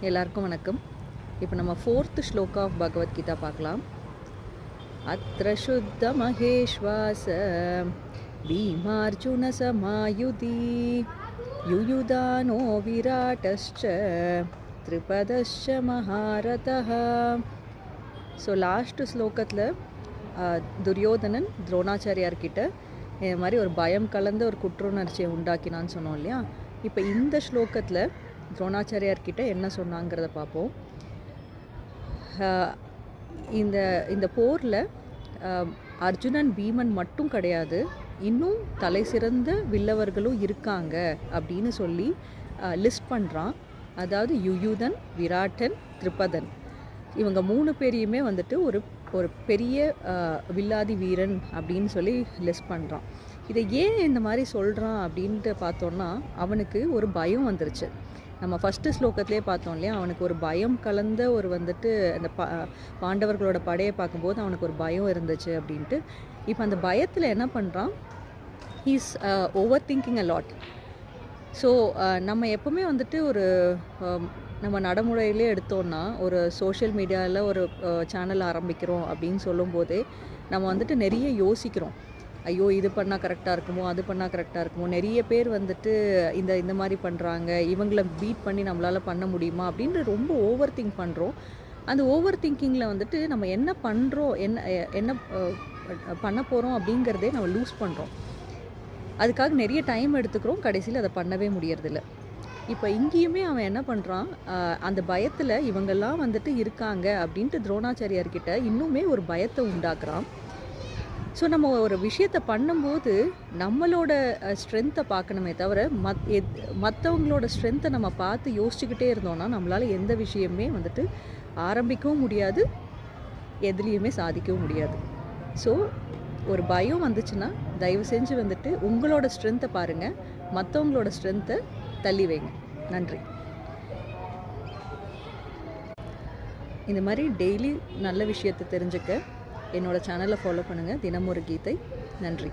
எல்லாருக்கும் வணக்கம். இப்போ நம்ம 4th ஸ்லோகா ஆஃப் பகவத்கீதா பார்க்கலாம். அத்ர சுத்த மகேஸ்வாச பீமார்ஜுன சமாயுதி யுயுதானோ விராட்டஸ்ச த்ரிபதஸ்ச மகாரதः. ஸோ லாஸ்ட் ஸ்லோகத்தில் துரியோதனன் துரோணாச்சாரியார்கிட்ட இந்த மாதிரி ஒரு பயம் கலந்த ஒரு குற்றுணர்ச்சியை உண்டாக்கினான்னு சொன்னோம் இல்லையா. இப்போ இந்த ஸ்லோகத்தில் துரோணாச்சாரியார்கிட்ட என்ன சொன்னாங்கிறத பார்ப்போம். இந்த போரில் அர்ஜுனன் பீமன் மட்டும் கிடையாது, இன்னும் தலை சிறந்த வில்லவர்களும் இருக்காங்க அப்படின்னு சொல்லி லிஸ்ட் பண்ணுறான். அதாவது யுயுதன், விராட்டன், திரிபதன், இவங்க 3 பேரையுமே வந்துட்டு ஒரு பெரிய வில்லாதி வீரன் அப்படின்னு சொல்லி லிஸ்ட் பண்ணுறான். இதை ஏன் இந்த மாதிரி சொல்கிறான் அப்படின்ட்டு பார்த்தோன்னா, அவனுக்கு ஒரு பயம் வந்துருச்சு. நம்ம ஃபஸ்ட்டு ஸ்லோகத்திலே பார்த்தோம் இல்லையா, அவனுக்கு ஒரு பயம் கலந்த ஒரு வந்துட்டு அந்த பாண்டவர்களோட படையை பார்க்கும்போது அவனுக்கு ஒரு பயம் இருந்துச்சு அப்படின்ட்டு. இப்போ அந்த பயத்தில் என்ன பண்ணுறான், he's over thinking a lot. So நம்ம எப்போவுமே வந்துட்டு ஒரு நம்ம நடைமுறையிலே எடுத்தோன்னா, ஒரு சோஷியல் மீடியாவில் ஒரு சேனல் ஆரம்பிக்கிறோம் அப்படின்னு சொல்லும்போதே நம்ம வந்துட்டு நிறைய யோசிக்கிறோம். ஐயோ, இது பண்ணால் கரெக்டாக இருக்குமோ, அது பண்ணால் கரெக்டாக இருக்குமோ, நிறைய பேர் வந்துட்டு இந்த மாதிரி பண்ணுறாங்க, இவங்கள பீட் பண்ணி நம்மளால் பண்ண முடியுமா அப்படின்ட்டு ரொம்ப ஓவர் திங்க் பண்ணுறோம். அந்த ஓவர் திங்கிங்கில் வந்துட்டு நம்ம என்ன பண்ணுறோம், என்ன பண்ண போகிறோம் அப்படிங்கிறதே நம்ம லூஸ் பண்ணுறோம். அதுக்காக நிறைய டைம் எடுத்துக்கிறோம், கடைசியில் அதை பண்ணவே முடியறதில்ல. இப்போ இங்கேயுமே அவன் என்ன பண்ணுறான், அந்த பயத்தில் இவங்கெல்லாம் வந்துட்டு இருக்காங்க அப்படின்ட்டு துரோணாச்சாரியார்கிட்ட இன்னுமே ஒரு பயத்தை உண்டாக்குறான். ஸோ நம்ம ஒரு விஷயத்தை பண்ணும்போது நம்மளோட ஸ்ட்ரென்த்தை பார்க்கணுமே தவிர மற்றவங்களோட ஸ்ட்ரென்த்தை நம்ம பார்த்து யோசிச்சுக்கிட்டே இருந்தோம்னா நம்மளால் எந்த விஷயமே வந்துட்டு ஆரம்பிக்கவும் முடியாது, எதுலேயுமே சாதிக்கவும் முடியாது. ஸோ ஒரு பயம் வந்துச்சுன்னா தயவு செஞ்சு வந்துட்டு உங்களோட ஸ்ட்ரென்த்தை பாருங்கள், மற்றவங்களோட ஸ்ட்ரென்த்தை தள்ளி வைங்க. நன்றி. இந்த மாதிரி டெய்லி நல்ல விஷயத்தை தெரிஞ்சுக்க என்னோடய சேனலை ஃபாலோ பண்ணுங்கள். தினம் ஒரு கீதை. நன்றி.